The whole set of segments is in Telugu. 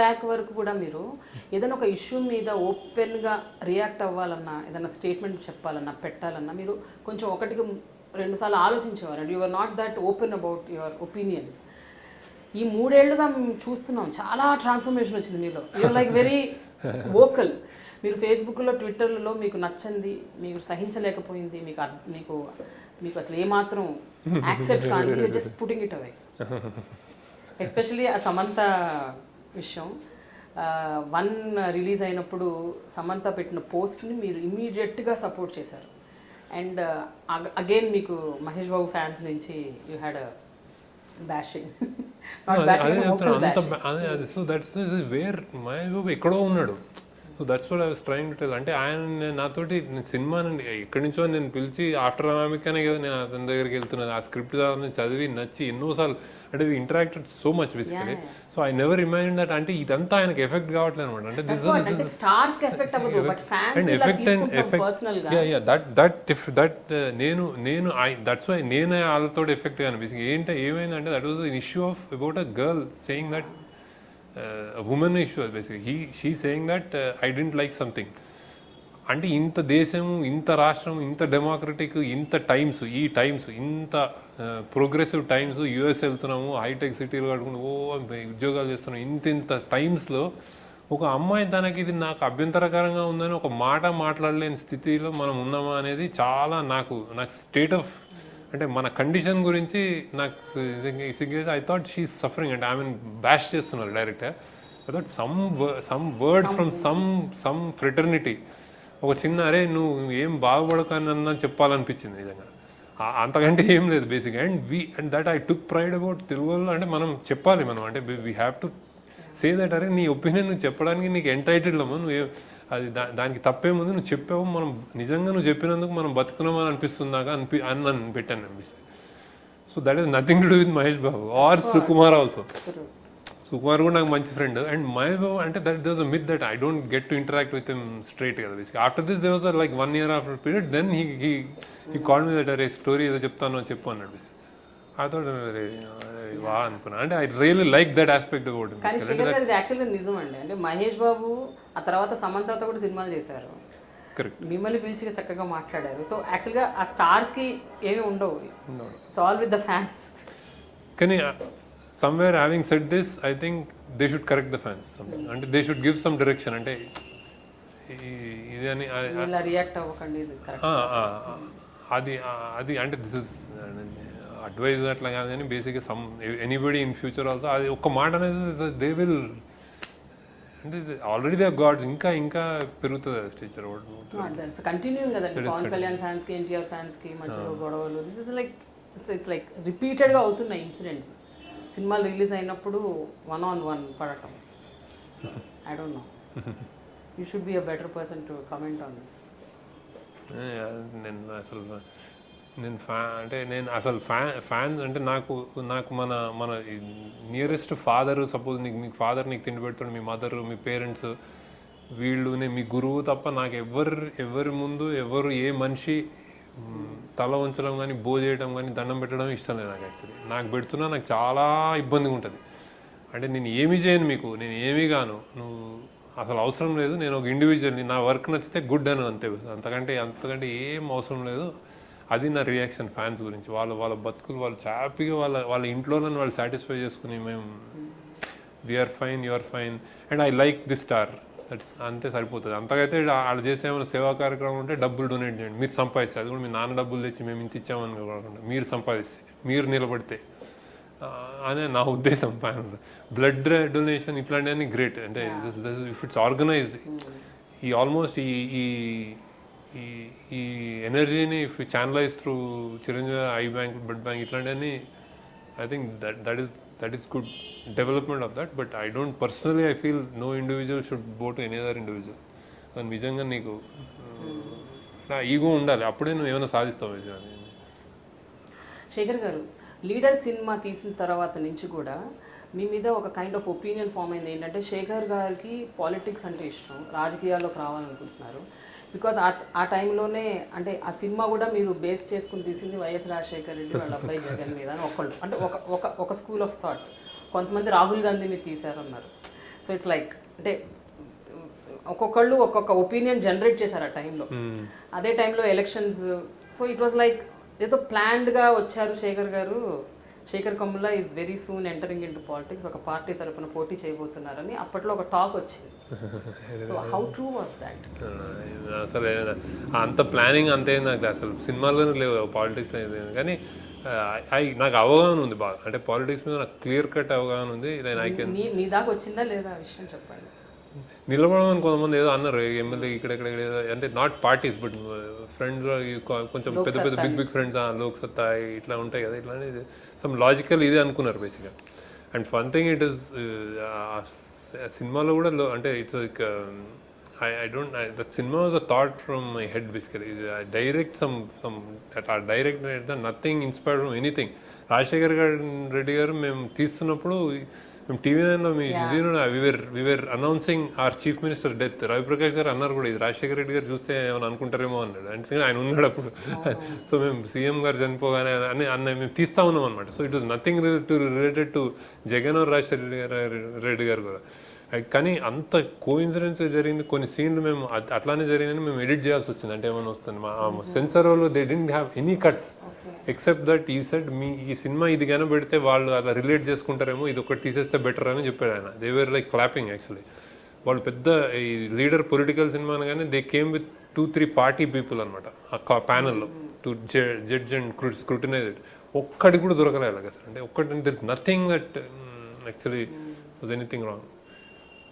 బ్యాక్ వరకు కూడా మీరు ఏదైనా ఒక ఇష్యూ మీద ఓపెన్గా రియాక్ట్ అవ్వాలన్నా, ఏదైనా స్టేట్మెంట్ చెప్పాలన్నా, పెట్టాలన్నా మీరు కొంచెం ఒకటికి 2 సార్లు ఆలోచించేవారు. And you are not that open about your opinions. ఈ 3 ఏళ్లుగా మేము చూస్తున్నాం, చాలా ట్రాన్స్ఫర్మేషన్ వచ్చింది మీలో. You're like very vocal. మీరు ఫేస్బుక్లో, ట్విట్టర్లలో మీకు నచ్చంది, మీకు సహించలేకపోయింది, మీకు మీకు అసలు ఏమాత్రం యాక్సెప్ట్ కానీ you're just putting it away. Especially ఆ సమంత విషయం, 1 రిలీజ్ అయినప్పుడు సమంత పెట్టిన పోస్ట్ని మీరు ఇమీడియట్గా సపోర్ట్ చేశారు. అండ్ అగైన్ మీకు మహేష్ బాబు ఫ్యాన్స్ నుంచి you had bashing. So that's where Mahesh Babu ఎక్కడో ఉన్నాడు. So that's what I was trying to tell. అంటే ఆయన నాతోటి సినిమా ఎక్కడి నుంచో నేను పిలిచి ఆఫ్టర్ అనామికానే కదా నేను అతని దగ్గరికి వెళ్తున్నది. ఆ స్క్రిప్ట్ చదివి నచ్చి ఎన్నోసార్లు అంటే we interacted so much basically. So I never imagine that అంటే ఇదంతా ఆయనకి ఎఫెక్ట్ కావట్లేదు అనమాట. అంటే దట్స్ వై నేను వాళ్ళతో ఎఫెక్ట్ అనిపిస్తుంది. ఏమైందంటే that was an issue of about a girl saying that woman issue basically. She's saying that I didn't like something. అంటే ఇంత దేశము, ఇంత రాష్ట్రం, ఇంత డెమోక్రటిక్, ఇంత టైమ్స్, ఈ టైమ్స్ ఇంత ప్రోగ్రెసివ్ టైమ్స్, యూఎస్ వెళ్తున్నాము, హైటెక్ సిటీలు కట్టుకుని ఉద్యోగాలు చేస్తున్నాము, ఇంత టైమ్స్లో ఒక అమ్మాయి తనకి ఇది నాకు అభ్యంతరకరంగా ఉందని ఒక మాట మాట్లాడలేని స్థితిలో మనం ఉన్నామా అనేది చాలా నాకు స్టేట్ ఆఫ్ అంటే మన కండిషన్ గురించి నాకు ఐ థాట్ షీఈస్ సఫరింగ్. అంటే ఐ మీన్ బ్యాష్ చేస్తున్నారు డైరెక్ట్గా. I thought some word from some fraternity, ఒక చిన్న అరే నువ్వు ఏం బాగుపడకనన్నా చెప్పాలనిపించింది నిజంగా. అంతకంటే ఏం లేదు basic. And that I took pride about Telugu వాళ్ళు. అంటే మనం చెప్పాలి, మనం అంటే we have to say that అరే నీ ఒపీనియన్ నువ్వు చెప్పడానికి నీకు ఎంటైటిల్డ్ అమ్మా, నువ్వు అది దానికి తప్పేముంది, నువ్వు చెప్పావు, మనం నిజంగా నువ్వు చెప్పినందుకు మనం బతుకున్నామని అనిపిస్తుందాకా అని నన్ను పెట్టాను అనిపిస్తుంది. So that is nothing to do with Mahesh Babu or Sukumar also. Sukumar కూడా నాకు మంచి ఫ్రెండ్. అండ్ మహేష్ బాబు అంటే that there was a myth that I don't get to interact with him straight కదా basic. After this there was like 1 year after period then he called me that అరే స్టోరీ ఏదో చెప్తాను చెప్పు అన్నాడు. I thought వా అనుకున్నా. అంటే I really like that aspect about him. యాక్చువల్గా నిజం అండి. అంటే మహేష్ బాబు ఆ తర్వాత సమంతతో కూడా సినిమాలు చేశారు, మిమ్మల్ని పిలిచి చక్కగా మాట్లాడారు. సో యాక్చువల్గా ఆ స్టార్స్కి ఏమి ఉండవు, it's all with the fans. కానీ somewhere having said this, I think they should correct the fans. అంటే they should give some direction. అంటే ఇది అని రియాక్ట్ అవ్వకండి అది అంటే దిస్ ఇస్ అడ్వైజ్ అట్లా కాదు. కానీ బేసిక్గా ఎనీబడి ఇన్ ఫ్యూచర్ ఆల్సో అది ఒక్క మాట అనేది దే విల్ అంటే ఆల్రెడీ దే గాడ్స్ ఇంకా పెరుగుతుంది టీచర్ కంటిన్యూయింగ్ కదండి. పవన్ కళ్యాణ్ ఫ్యాన్స్ కి, ఎన్టీఆర్ ఫ్యాన్స్ కి మధ్యలో గొడవలు, this is like it's like రిపీటెడ్గా అవుతున్నాయి ఇన్సిడెంట్స్. సినిమాలు రిలీజ్ అయినప్పుడు 1-on-1 పడటం. I don't know, you should be a better person to comment on this. నేను ఫ్యాన్ అంటే నాకు మన నియరెస్ట్ ఫాదర్, సపోజ్ మీ ఫాదర్ నీకు తిండి పెడుతుండే, మీ మదర్, మీ పేరెంట్స్, వీళ్ళు మీ గురువు తప్ప నాకు ఎవరి ముందు ఏ మనిషి తల ఉంచడం కానీ, బో చేయడం కానీ, దండం పెట్టడం ఇష్టం లేదు నాకు. యాక్చువల్లీ నాకు పెడుతున్నా నాకు చాలా ఇబ్బందిగా ఉంటుంది. అంటే నేను ఏమీ చేయను మీకు, నేను ఏమీ గాను, నువ్వు అసలు అవసరం లేదు, నేను ఒక ఇండివిజువల్ని, నా వర్క్ నచ్చితే గుడ్ అని అంతే, అంతకంటే ఏం అవసరం లేదు. అది నా రియాక్షన్ ఫ్యాన్స్ గురించి. వాళ్ళ బతుకులు వాళ్ళు హ్యాపీగా వాళ్ళ ఇంట్లోనే వాళ్ళు సాటిస్ఫై చేసుకుని మేము we're fine, you're fine and I like this star, అంతే సరిపోతుంది. అంతకైతే వాళ్ళు చేసే ఏమైనా సేవా కార్యక్రమం ఉంటే డబ్బులు డొనేట్ చేయండి, మీరు సంపాదిస్తే, అది కూడా మీ నాన్న డబ్బులు తెచ్చి మేము ఇంత ఇచ్చామని కాకుండా మీరు సంపాదిస్తే, మీరు నిలబడితే అనే నా ఉద్దేశం. బ్లడ్ డొనేషన్ ఇట్లాంటివన్నీ గ్రేట్. అంటే ఇఫ్ ఇట్స్ ఆర్గనైజ్డ్, ఈ ఆల్మోస్ట్ ఈ ఎనర్జీని if you channelize through Chiranjeevi eye bank, blood bank ఇట్లాంటివన్నీ, I think that is good development of that. But I don't personally I feel no individual should go to any other individual. కానీ నిజంగా నీకు నా ఈగో ఉండాలి, అప్పుడే నువ్వు ఏమైనా సాధిస్తావు. శేఖర్ గారు, లీడర్ సినిమా తీసిన తర్వాత నుంచి కూడా మీ మీద ఒక కైండ్ ఆఫ్ ఒపీనియన్ ఫామ్ అయింది. ఏంటంటే శేఖర్ గారికి పాలిటిక్స్ అంటే ఇష్టం, రాజకీయాల్లోకి రావాలనుకుంటున్నారు. బికాజ్ ఆ టైంలోనే అంటే ఆ సినిమా కూడా మీరు బేస్ చేసుకుని తీసింది వైఎస్ రాజశేఖర్ రెడ్డి వాళ్ళ అబ్బాయి జగన్ మీద అని ఒకళ్ళు, అంటే ఒక స్కూల్ ఆఫ్ థాట్. కొంతమంది రాహుల్ గాంధీ మీరు తీశారన్నారు. సో ఇట్స్ లైక్ అంటే ఒక్కొక్కళ్ళు ఒక్కొక్క ఒపీనియన్ జనరేట్ చేశారు ఆ టైంలో. అదే టైంలో elections, so it was like ఏదో ప్లాన్డ్గా వచ్చారు Shekhar garu. Shekhar Kammula is very soon entering into politics, ఒక పార్టీ తరపున పోటీ చేయబోతున్నారని అప్పట్లో ఒక టాక్ వచ్చింది. So how true was that? అసలు అంత ప్లానింగ్ అంతే నాకు అసలు సినిమాల్లోనే లేవు, పాలిటిక్స్లో లేదు. కానీ నాకు అవగాహన ఉంది బాగా, అంటే పాలిటిక్స్ మీద నాకు క్లియర్ కట్ అవగాహన ఉంది. మీ దాకా వచ్చిందా లేదా ఆ విషయం చెప్పండి. నిలబడమని కొంతమంది ఏదో అన్నారు, ఎమ్మెల్యే ఇక్కడెక్కడ ఏదో అంటే నాట్ పార్టీస్ బట్ ఫ్రెండ్స్ కొంచెం పెద్ద పెద్ద బిగ్ ఫ్రెండ్స్, లోక్ సత్తా ఇట్లా ఉంటాయి కదా, ఇట్లా అనేది సమ్ లాజికల్ ఇదే అనుకున్నారు బేసిక్గా. And one thing it is సినిమాలో కూడా అంటే it's like I don't, that cinema was a thought from my head basically. I direct some at our direct nothing inspired from anything. Rajasekhar Reddy గారు మేము తీస్తున్నప్పుడు మేము టీవీ నైన్లో we were announcing our chief minister death. Ravi Prakash గారు అన్నారు కూడా, ఇది రాజశేఖర్ రెడ్డి గారు చూస్తే ఏమైనా అనుకుంటారేమో అన్నాడు. అంటే ఆయన ఉన్నాడు అప్పుడు. సో మేము సీఎం గారు చనిపోగానే మేము తీస్తా ఉన్నాం అనమాట. So it was nothing related to Jagan or Rajasekhar Reddy garu కూడా. కానీ అంత కోఇన్సిడెన్స్ జరిగింది, కొన్ని సీన్లు మేము అట్లానే జరిగిందని మేము ఎడిట్ చేయాల్సి వచ్చింది. అంటే ఏమైనా వస్తుంది మా సెన్సర్ వాళ్ళు they didn't have any cuts except that ఈ సెడ్ మీ ఈ సినిమా ఇది కానీ పెడితే వాళ్ళు అలా రిలేట్ చేసుకుంటారేమో, ఇది ఒకటి తీసేస్తే బెటర్ అని చెప్పాడు ఆయన. They were like clapping actually. వాళ్ళు పెద్ద ఈ లీడర్ పొలిటికల్ సినిమా అనగానే they came with 2-3 party people అనమాట ఆ ప్యానల్లో to judge and scrutinize it. ఒక్కడి కూడా దొరకలే అలాగ అసలు. అంటే ఒక్కటి there is nothing that actually was anything wrong.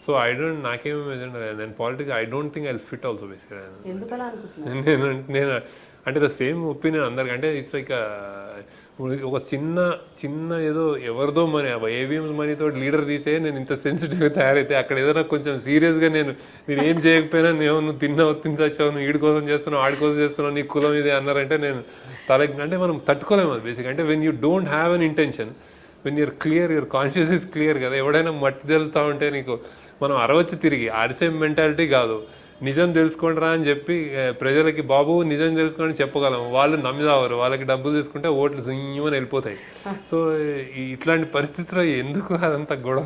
So I don't, నాకేమేమి నేను politics I don't think I will fit also బేసిక్గా. నేను అంటే ద సేమ్ ఒపీనియన్ అందరికి. అంటే ఇట్స్ లైక్ ఒక చిన్న ఏదో ఎవరిదో మనీ ఏవిఎంస్ మనీతో లీడర్ తీసే నేను ఇంత సెన్సిటివ్గా తయారైతే, అక్కడ ఏదైనా కొంచెం సీరియస్గా నేను ఏం చేయకపోయినా నువ్వు తినచ్చావు, నువ్వు వీడి కోసం చేస్తున్నావు, ఆడి కోసం చేస్తున్నావు, నీ కులం ఇదే అన్నారంటే నేను అంటే మనం తట్టుకోలేము అది బేసిక్గా. అంటే when you don't have an intention, when you're clear, your conscious is clear కదా. ఎవడైనా మట్టి తెలుస్తూ ఉంటే నీకు మనం అరవచ్చు తిరిగి, అరిసే మెంటాలిటీ కాదు. నిజం తెలుసుకోండిరా అని చెప్పి ప్రజలకి బాబు నిజం తెలుసుకోండి చెప్పగలం, వాళ్ళు నమ్మిదావరు, వాళ్ళకి డబ్బులు తీసుకుంటే ఓట్లు సింగమని వెళ్ళిపోతాయి. సో ఇట్లాంటి పరిస్థితిలో ఎందుకు అదంతా గొడవ?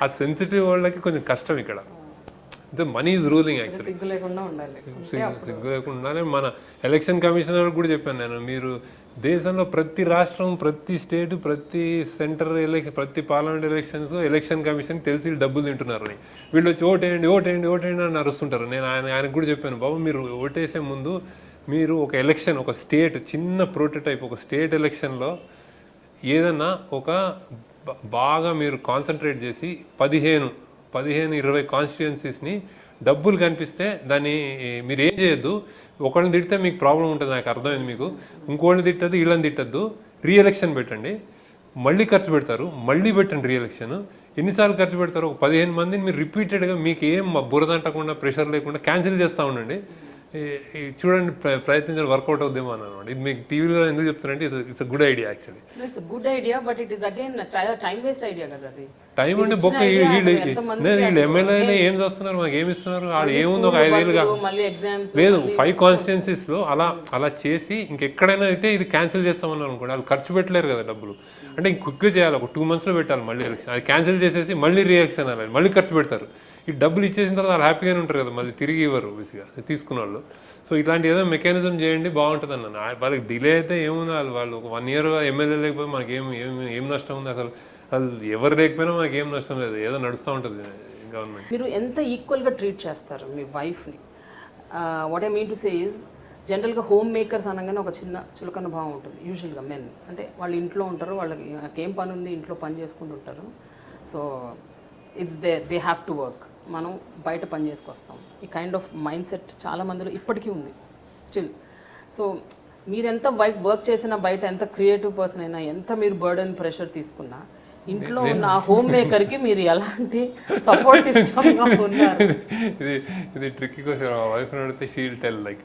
ఆ సెన్సిటివ్ వాళ్ళకి కొంచెం కష్టం ఇక్కడ. అంటే మనీ ఈజ్ రూలింగ్ యాక్చువల్లీ. సిగ్గు లేకుండా ఉండాలి. మన ఎలక్షన్ కమిషనర్ కూడా చెప్పాను నేను, మీరు దేశంలో ప్రతి రాష్ట్రం, ప్రతి స్టేట్, ప్రతి సెంటర్ ప్రతి పార్లమెంట్ ఎలక్షన్ కమిషన్ తెలిసి డబ్బులు తింటున్నారని, వీళ్ళు వచ్చి ఓటేయండి అని అరుస్తుంటారు. నేను ఆయనకు కూడా చెప్పాను, బాబు మీరు ఓటేసే ముందు మీరు ఒక ఎలక్షన్, ఒక స్టేట్ చిన్న ప్రోటోటైప్, ఒక స్టేట్ ఎలక్షన్లో ఏదన్నా ఒక బాగా మీరు కాన్సన్ట్రేట్ చేసి 15-20 కాన్స్టిట్యుయెన్సీస్ని డబ్బులు కనిపిస్తే దాన్ని మీరు ఏం చేయొద్దు. ఒకళ్ళని తిడితే మీకు ప్రాబ్లం ఉంటుంది, నాకు అర్థమైంది మీకు. ఇంకోళ్ళని తిట్టద్దు, వీళ్ళని తిట్టద్దు, రీఎలక్షన్ పెట్టండి. మళ్ళీ ఖర్చు పెడతారు, మళ్ళీ పెట్టండి రీఎలక్షన్. ఎన్నిసార్లు ఖర్చు పెడతారు? ఒక 15 మందిని మీరు రిపీటెడ్గా మీకు ఏం బురదంటకుండా ప్రెషర్ లేకుండా క్యాన్సిల్ చేస్తూ ఉండండి. చూడండి, ప్రయత్నించడం వర్కౌట్ అవుద్దేమో అన్నమాట. ఇది మీకు టీవీలో ఎందుకు చెప్తారంటే it's good idea actually. It's good idea, but it is again time waste idea కదా అది. టైం అంటే బొక్క వీళ్ళు ఎమ్మెల్యేలు ఏం చేస్తున్నారు, మాకు ఏమి ఇస్తున్నారు? వాళ్ళు ఏముంది, ఒక 5 ఏళ్ళుగా లేదు 5 కాన్స్టిట్యుయెన్సీస్లో అలా చేసి ఇంకెక్కడైనా అయితే ఇది క్యాన్సిల్ చేస్తామన్నారు అనుకోండి, వాళ్ళు ఖర్చు పెట్టలేరు కదా డబ్బులు. అంటే ఇంక క్విక్గా చేయాలి, ఒక 2 monthsలో పెట్టాలి మళ్ళీ ఎలక్షన్. అది క్యాన్సిల్ చేసేసి మళ్ళీ రియాక్షన్ అవ్వాలి, మళ్ళీ ఖర్చు పెడతారు. ఈ డబ్బులు ఇచ్చేసిన తర్వాత వాళ్ళు హ్యాపీగానే ఉంటారు కదా, మళ్ళీ తిరిగి ఇవ్వరు బేసిక్గా తీసుకున్న వాళ్ళు. సో ఇట్లాంటి ఏదో మెకానిజం చేయండి బాగుంటుంది అన్న. వాళ్ళకి డిలే అయితే ఏముంది, వాళ్ళు ఒక 1 year ఎమ్మెల్యే లేకపోతే మనకి ఏం నష్టం ఉంది? అసలు ఎవరు లేకపోయినా మనకి ఏం నష్టం లేదు, ఏదో నడుస్తూ ఉంటుంది గవర్నమెంట్. మీరు ఎంత ఈక్వల్గా ట్రీట్ చేస్తారు మీ వైఫ్ని? What I mean to say is, జనరల్గా హోమ్ మేకర్స్ అనగానే ఒక చిన్న చులకన భావం ఉంటుంది యూజువల్గా మెన్. అంటే వాళ్ళు ఇంట్లో ఉంటారు, వాళ్ళకి ఏం పని ఉంది, ఇంట్లో పని చేసుకుంటూ ఉంటారు. So it's they have to work, మనం బయట పని చేసుకొస్తాం. ఈ కైండ్ ఆఫ్ మైండ్ సెట్ చాలా మందిలో ఇప్పటికీ ఉంది స్టిల్. సో మీరు ఎంత వర్క్ చేసినా, బయట ఎంత క్రియేటివ్ పర్సన్ అయినా, ఎంత మీరు బర్డెన్ ప్రెషర్ తీసుకున్నా, ఇంట్లో ఉన్న హోమ్ మేకర్కి మీరు ఎలాంటి సపోర్ట్ సిస్టమ్గా ఉన్నారు? ఇది ట్రిక్కీ క్వశ్చన్. వైఫ్ అడిగితే షీ విల్ టెల్ లైక్